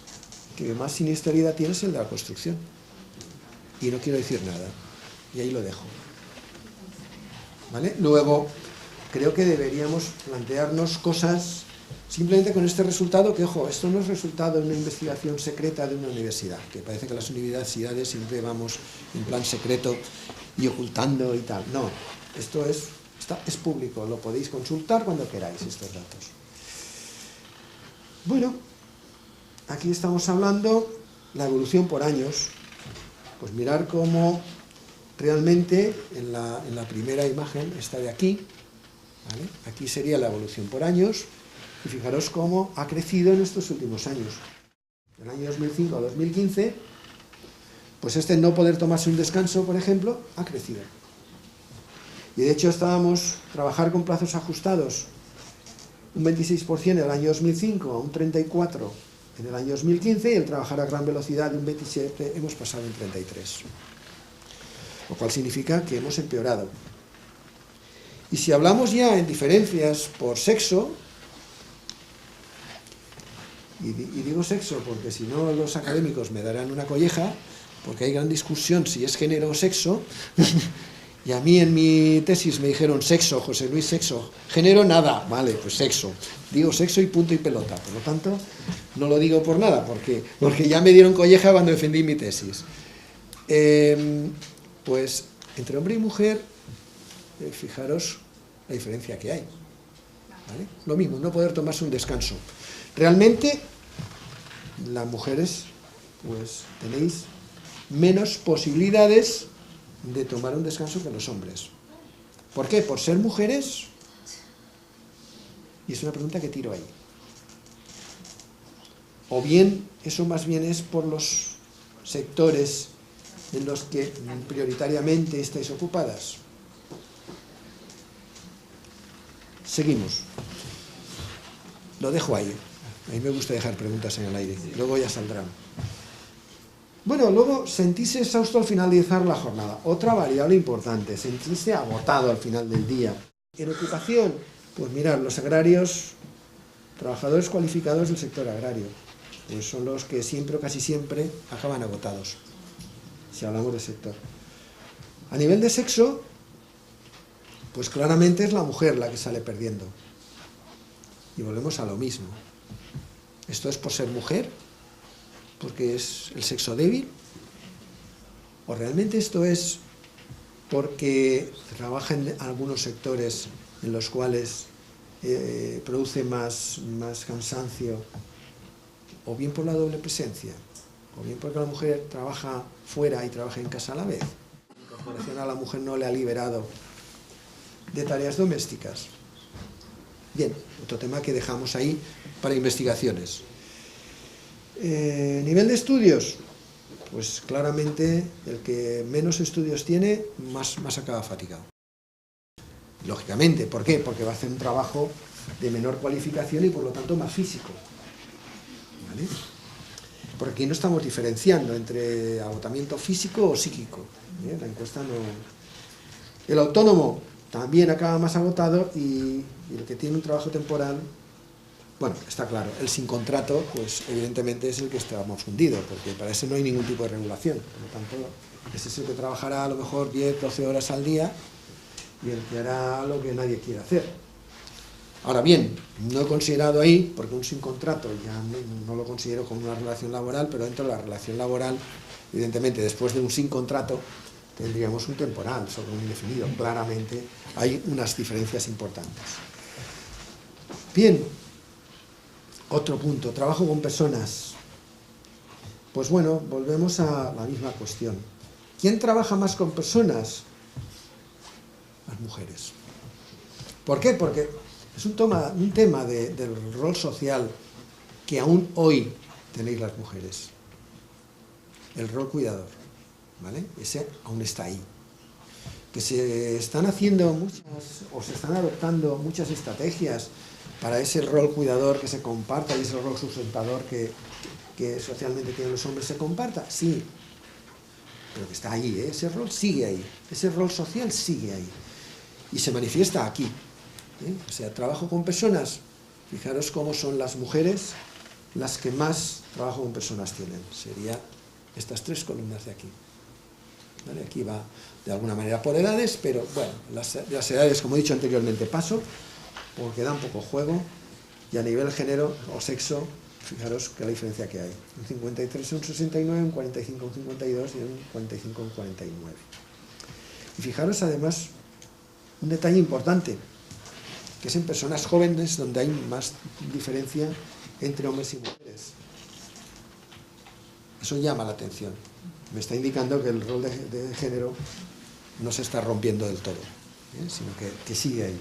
que más siniestralidad tiene es el de la construcción. Y no quiero decir nada. Y ahí lo dejo. ¿Vale? Luego, creo que deberíamos plantearnos cosas simplemente con este resultado, que, ojo, esto no es resultado de una investigación secreta de una universidad, que parece que las universidades siempre vamos en plan secreto y ocultando y tal. No, esto es público, lo podéis consultar cuando queráis, estos datos. Bueno, aquí estamos hablando la evolución por años. Pues mirar cómo realmente en la primera imagen está de aquí, ¿vale? Aquí sería la evolución por años, y fijaros cómo ha crecido en estos últimos años. Del año 2005 a 2015, pues no poder tomarse un descanso, por ejemplo, ha crecido. Y de hecho trabajar con plazos ajustados un 26% en el año 2005 a un 34% en el año 2015, y el trabajar a gran velocidad de un 27% hemos pasado en 33%. Lo cual significa que hemos empeorado. Y si hablamos ya en diferencias por sexo, y digo sexo porque si no los académicos me darán una colleja, porque hay gran discusión si es género o sexo, y a mí en mi tesis me dijeron sexo, José Luis, sexo, género nada, vale, pues sexo, digo sexo y punto y pelota, por lo tanto no lo digo por nada, porque ya me dieron colleja cuando defendí mi tesis. Pues entre hombre y mujer, fijaros la diferencia que hay, ¿vale? Lo mismo, no poder tomarse un descanso. Realmente, las mujeres, pues tenéis menos posibilidades de tomar un descanso que los hombres. ¿Por qué? ¿Por ser mujeres? Y es una pregunta que tiro ahí. O bien, eso más bien es por los sectores en los que prioritariamente estáis ocupadas. Seguimos. Lo dejo ahí. A mí me gusta dejar preguntas en el aire. Luego ya saldrán. Bueno, luego sentirse exhausto al finalizar la jornada. Otra variable importante, sentirse agotado al final del día. En ocupación, pues mirad, los agrarios, trabajadores cualificados del sector agrario, pues son los que siempre o casi siempre acaban agotados, si hablamos de sector. A nivel de sexo, pues claramente es la mujer la que sale perdiendo. Y volvemos a lo mismo. ¿Esto es por ser mujer? ¿Porque es el sexo débil? ¿O realmente esto es porque trabaja en algunos sectores en los cuales produce más cansancio, o bien por la doble presencia, o bien porque la mujer trabaja fuera y trabaja en casa a la vez. La incorporación a la mujer no le ha liberado de tareas domésticas. Bien, otro tema que dejamos ahí para investigaciones. Nivel de estudios, pues claramente el que menos estudios tiene, más acaba fatigado. Lógicamente, ¿por qué? Porque va a hacer un trabajo de menor cualificación y por lo tanto más físico. ¿Vale? Porque aquí no estamos diferenciando entre agotamiento físico o psíquico. La encuesta no... El autónomo también acaba más agotado y el que tiene un trabajo temporal, bueno, está claro, el sin contrato, pues evidentemente es el que está más fundido, porque para ese no hay ningún tipo de regulación. Por lo tanto, ese es el que trabajará a lo mejor 10, 12 horas al día y el que hará lo que nadie quiere hacer. Ahora bien, no he considerado ahí, porque un sin contrato ya no lo considero como una relación laboral, pero dentro de la relación laboral, evidentemente, después de un sin contrato, tendríamos un temporal sobre un indefinido. Claramente hay unas diferencias importantes. Bien, otro punto, trabajo con personas. Pues bueno, volvemos a la misma cuestión. ¿Quién trabaja más con personas? Las mujeres. ¿Por qué? Porque es un tema del rol social que aún hoy tenéis las mujeres. El rol cuidador, ¿vale? Ese aún está ahí. Que se están haciendo se están adoptando muchas estrategias para ese rol cuidador que se comparta y ese rol sustentador que socialmente tienen los hombres se comparta, sí. Pero que está ahí, ¿eh? Ese rol sigue ahí. Ese rol social sigue ahí. Y se manifiesta aquí. O sea, trabajo con personas, fijaros cómo son las mujeres las que más trabajo con personas tienen. Serían estas tres columnas de aquí. ¿Vale? Aquí va de alguna manera por edades, pero bueno, las edades, como he dicho anteriormente, paso, porque da un poco juego, y a nivel género o sexo, fijaros que la diferencia que hay. Un 53 un 69, un 45 un 52 y un 45 un 49. Y fijaros además un detalle importante, que es en personas jóvenes donde hay más diferencia entre hombres y mujeres. Eso llama la atención. Me está indicando que el rol de género no se está rompiendo del todo, sino que sigue ahí.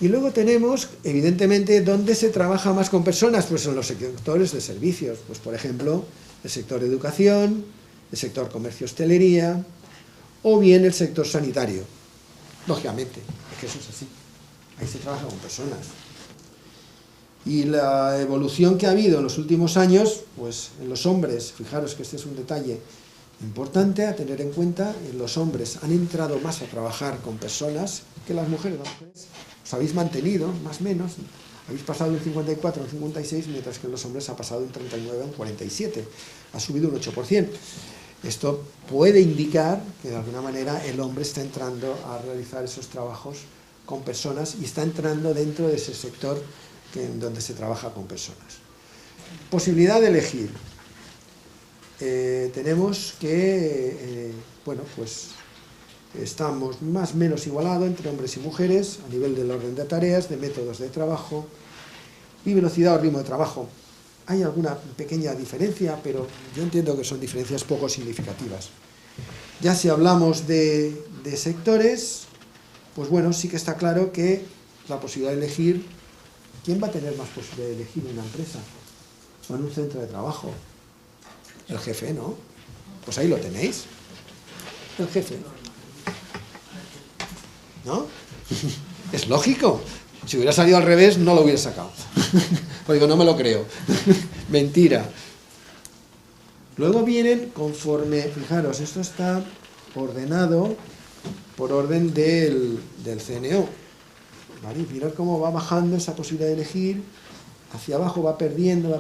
Y luego tenemos, evidentemente, ¿dónde se trabaja más con personas? Pues en los sectores de servicios. Pues, por ejemplo, el sector de educación, el sector comercio-hostelería, o bien el sector sanitario. Lógicamente, es que eso es así. Ahí se trabaja con personas. Y la evolución que ha habido en los últimos años, pues en los hombres, fijaros que este es un detalle importante a tener en cuenta, los hombres han entrado más a trabajar con personas que las mujeres. Las mujeres os habéis mantenido, más o menos, habéis pasado de un 54 a un 56, mientras que en los hombres ha pasado de un 39 a un 47, ha subido un 8%. Esto puede indicar que de alguna manera el hombre está entrando a realizar esos trabajos con personas y está entrando dentro de ese sector en donde se trabaja con personas. Posibilidad de elegir. Tenemos que, bueno, pues estamos más o menos igualados entre hombres y mujeres a nivel del orden de tareas, de métodos de trabajo y velocidad o ritmo de trabajo. Hay alguna pequeña diferencia, pero yo entiendo que son diferencias poco significativas. Ya si hablamos de sectores, pues bueno, sí que está claro que la posibilidad de elegir, ¿quién va a tener más posibilidad de elegir en una empresa o en un centro de trabajo? El jefe, ¿no? Pues ahí lo tenéis. El jefe. ¿No? Es lógico. Si hubiera salido al revés, no lo hubiera sacado. Pues digo, no me lo creo. Mentira. Luego vienen conforme, fijaros, esto está ordenado por orden del CNO. ¿Vale? Y mirad cómo va bajando esa posibilidad de elegir. Hacia abajo va perdiendo,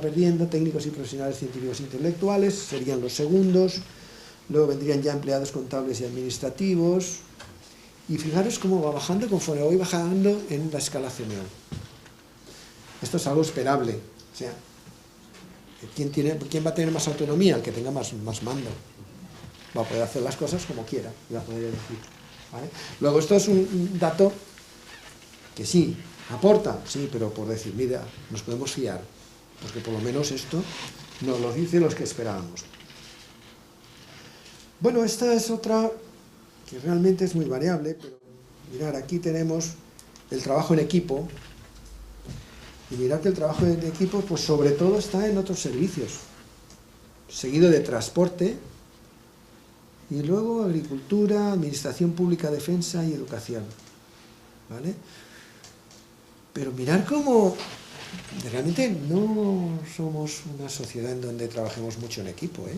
técnicos y profesionales científicos e intelectuales, serían los segundos. Luego vendrían ya empleados contables y administrativos. Y fijaros cómo va bajando conforme voy bajando en la escala CNO. Esto es algo esperable. O sea, ¿quién va a tener más autonomía? El que tenga más mando. Va a poder hacer las cosas como quiera y va a poder elegir. ¿Vale? Luego, esto es un dato que sí, aporta, sí, pero por decir, mira, nos podemos fiar, porque por lo menos esto nos lo dicen los que esperábamos. Bueno, esta es otra que realmente es muy variable, pero mirad, aquí tenemos el trabajo en equipo, y mirad que el trabajo en equipo, pues sobre todo está en otros servicios, seguido de transporte, y luego agricultura, administración pública, defensa y educación, ¿vale? Pero mirad cómo realmente no somos una sociedad en donde trabajemos mucho en equipo, ¿eh?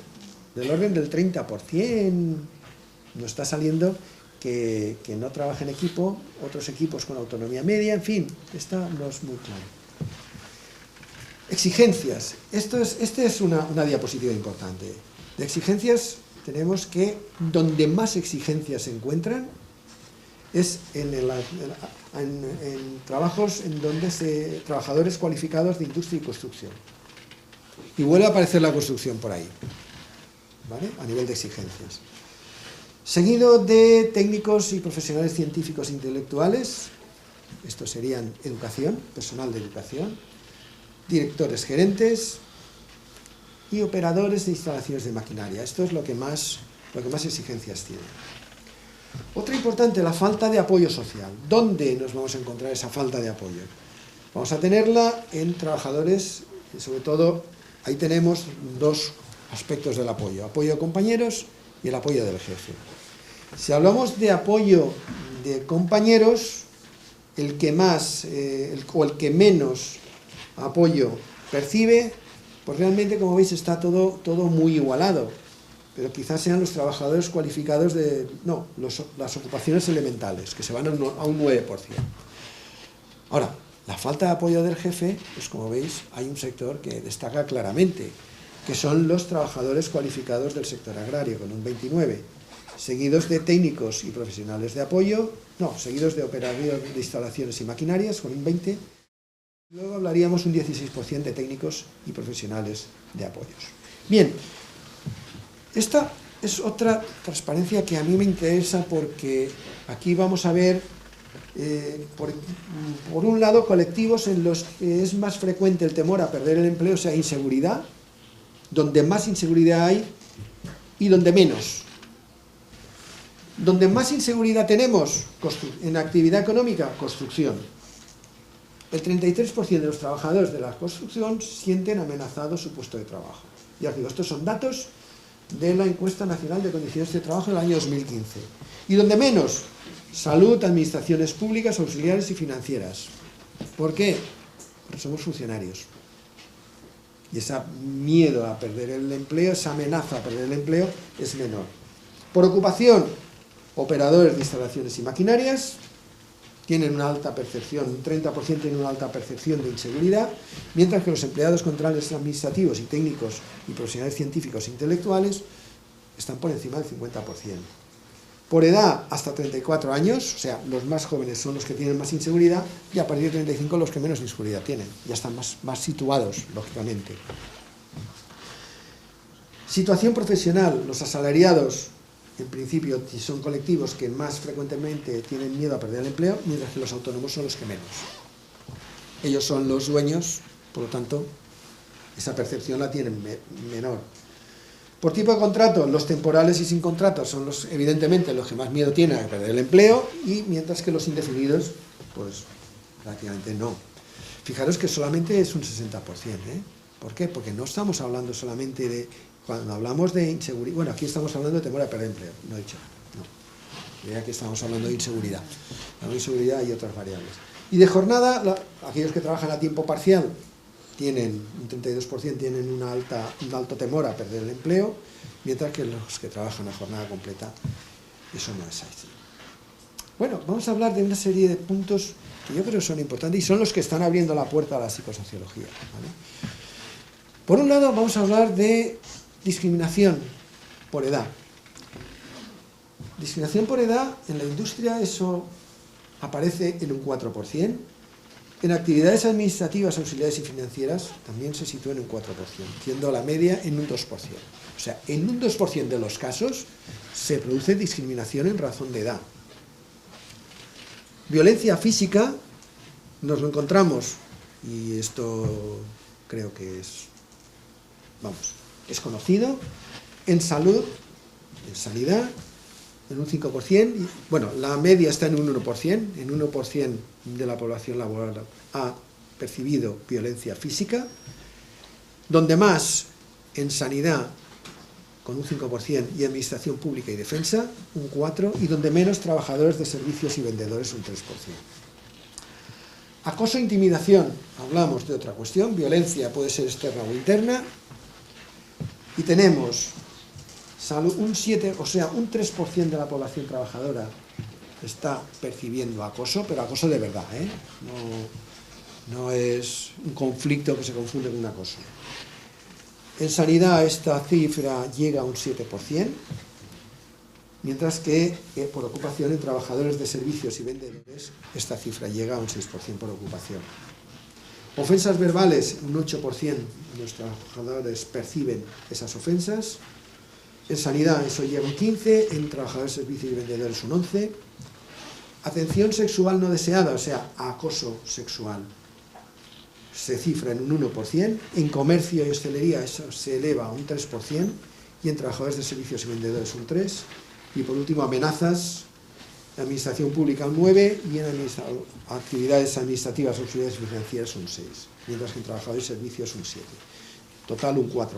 Del orden del 30%, nos está saliendo que no trabaja en equipo, otros equipos con autonomía media, en fin, esta no es muy claro. Exigencias. Esta es una diapositiva importante. De exigencias tenemos que donde más exigencias se encuentran es en trabajos en donde trabajadores cualificados de industria y construcción. Y vuelve a aparecer la construcción por ahí, ¿vale? A nivel de exigencias. Seguido de técnicos y profesionales científicos e intelectuales, estos serían educación, personal de educación, directores gerentes y operadores de instalaciones de maquinaria. Esto es lo que más exigencias tiene. Otra importante, la falta de apoyo social. ¿Dónde nos vamos a encontrar esa falta de apoyo? Vamos a tenerla en trabajadores, y sobre todo, ahí tenemos dos aspectos del apoyo. Apoyo de compañeros y el apoyo del jefe. Si hablamos de apoyo de compañeros, el que más o el que menos apoyo percibe, pues realmente, como veis, está todo muy igualado. Pero quizás sean los trabajadores cualificados las ocupaciones elementales, que se van a un 9%. Ahora, la falta de apoyo del jefe, pues como veis, hay un sector que destaca claramente, que son los trabajadores cualificados del sector agrario, con un 29%, seguidos de técnicos y profesionales de apoyo, seguidos de operadores de instalaciones y maquinarias, con un 20%, luego hablaríamos un 16% de técnicos y profesionales de apoyos. Bien, esta es otra transparencia que a mí me interesa porque aquí vamos a ver, por un lado, colectivos en los que es más frecuente el temor a perder el empleo, o sea, inseguridad, donde más inseguridad hay y donde menos. Donde más inseguridad tenemos en actividad económica, construcción. El 33% de los trabajadores de la construcción sienten amenazado su puesto de trabajo. Ya os digo, estos son datos de la Encuesta Nacional de Condiciones de Trabajo del año 2015. Y donde menos, salud, administraciones públicas, auxiliares y financieras. ¿Por qué? Porque somos funcionarios. Y ese miedo a perder el empleo, esa amenaza a perder el empleo es menor. Por ocupación, operadores de instalaciones y maquinarias tienen una alta percepción, un 30% tienen una alta percepción de inseguridad, mientras que los empleados controles administrativos y técnicos y profesionales científicos e intelectuales están por encima del 50%. Por edad, hasta 34 años, o sea, los más jóvenes son los que tienen más inseguridad, y a partir de 35 los que menos inseguridad tienen, ya están más situados, lógicamente. Situación profesional, los asalariados, en principio, son colectivos que más frecuentemente tienen miedo a perder el empleo, mientras que los autónomos son los que menos. Ellos son los dueños, por lo tanto, esa percepción la tienen menor. Por tipo de contrato, los temporales y sin contrato son evidentemente los que más miedo tienen a perder el empleo, y mientras que los indefinidos, pues prácticamente no. Fijaros que solamente es un 60%, ¿eh? ¿Por qué? Porque no estamos hablando solamente de... Cuando hablamos de inseguridad, bueno, aquí estamos hablando de temor a perder empleo, no he dicho, no. Ya que estamos hablando de inseguridad. La inseguridad y otras variables. Y de jornada, aquellos que trabajan a tiempo parcial tienen un 32%, tienen un alto temor a perder el empleo, mientras que los que trabajan a jornada completa, eso no es así. Bueno, vamos a hablar de una serie de puntos que yo creo que son importantes y son los que están abriendo la puerta a la psicosociología, ¿vale? Por un lado, vamos a hablar de discriminación por edad. Discriminación por edad en la industria, eso aparece en un 4%. En actividades administrativas, auxiliares y financieras también se sitúa en un 4%, siendo la media en un 2%. O sea, en un 2% de los casos se produce discriminación en razón de edad. Violencia física nos lo encontramos, y esto creo que es conocido, en salud, en sanidad, en un 5%, y, bueno, la media está en un 1%, en 1% de la población laboral ha percibido violencia física, donde más en sanidad, con un 5%, y administración pública y defensa, un 4%, y donde menos trabajadores de servicios y vendedores, un 3%. Acoso e intimidación, hablamos de otra cuestión, violencia puede ser externa o interna, y tenemos un 3% de la población trabajadora está percibiendo acoso, pero acoso de verdad, no es un conflicto que se confunde con un acoso. En sanidad esta cifra llega a un 7%, mientras que por ocupación en trabajadores de servicios y vendedores esta cifra llega a un 6% por ocupación. Ofensas verbales, un 8% de los trabajadores perciben esas ofensas. En sanidad eso llega a un 15%, en trabajadores de servicios y vendedores un 11%. Atención sexual no deseada, o sea, acoso sexual, se cifra en un 1%, en comercio y hostelería eso se eleva a un 3%, y en trabajadores de servicios y vendedores un 3%, y por último amenazas, administración pública un 9%, y en actividades administrativas, auxiliares y financieras un 6%, mientras que en trabajadores y servicios un 7%, total un 4%.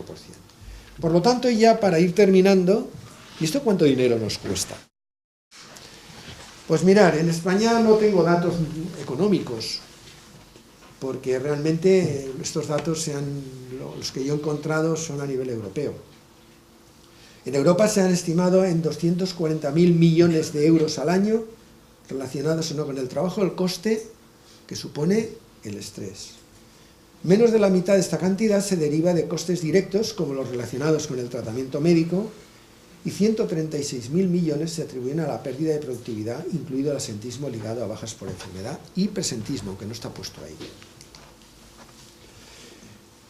Por lo tanto, ya para ir terminando, ¿y esto cuánto dinero nos cuesta? Pues mirar, en España no tengo datos económicos, porque realmente estos datos, los que yo he encontrado, son a nivel europeo. En Europa se han estimado en 240.000 millones de euros al año, relacionados o no con el trabajo, el coste que supone el estrés. Menos de la mitad de esta cantidad se deriva de costes directos, como los relacionados con el tratamiento médico, y 136.000 millones se atribuyen a la pérdida de productividad, incluido el asentismo ligado a bajas por enfermedad y presentismo, aunque no está puesto ahí.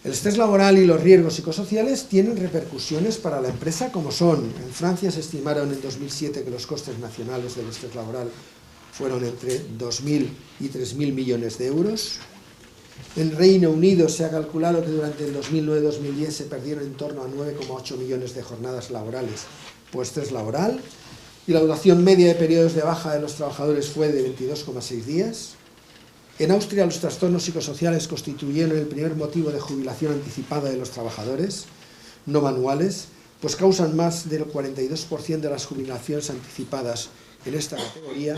El estrés laboral y los riesgos psicosociales tienen repercusiones para la empresa, como son: en Francia se estimaron en 2007 que los costes nacionales del estrés laboral fueron entre 2.000 y 3.000 millones de euros. En Reino Unido se ha calculado que durante el 2009-2010 se perdieron en torno a 9,8 millones de jornadas laborales por estrés laboral, y la duración media de periodos de baja de los trabajadores fue de 22,6 días. En Austria los trastornos psicosociales constituyeron el primer motivo de jubilación anticipada de los trabajadores no manuales, pues causan más del 42% de las jubilaciones anticipadas en esta categoría.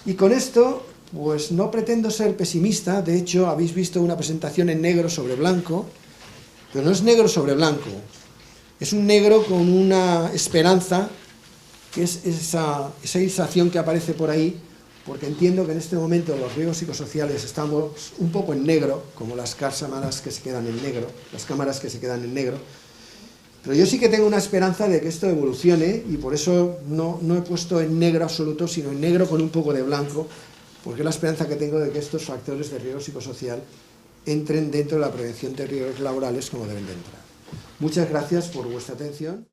Y con esto, pues no pretendo ser pesimista, de hecho habéis visto una presentación en negro sobre blanco, pero no es negro sobre blanco, es un negro con una esperanza, que es esa sensación que aparece por ahí, porque entiendo que en este momento los riesgos psicosociales estamos un poco en negro, como las cámaras que se quedan en negro, pero yo sí que tengo una esperanza de que esto evolucione, y por eso no he puesto en negro absoluto, sino en negro con un poco de blanco, porque es la esperanza que tengo de que estos factores de riesgo psicosocial entren dentro de la prevención de riesgos laborales como deben de entrar. Muchas gracias por vuestra atención.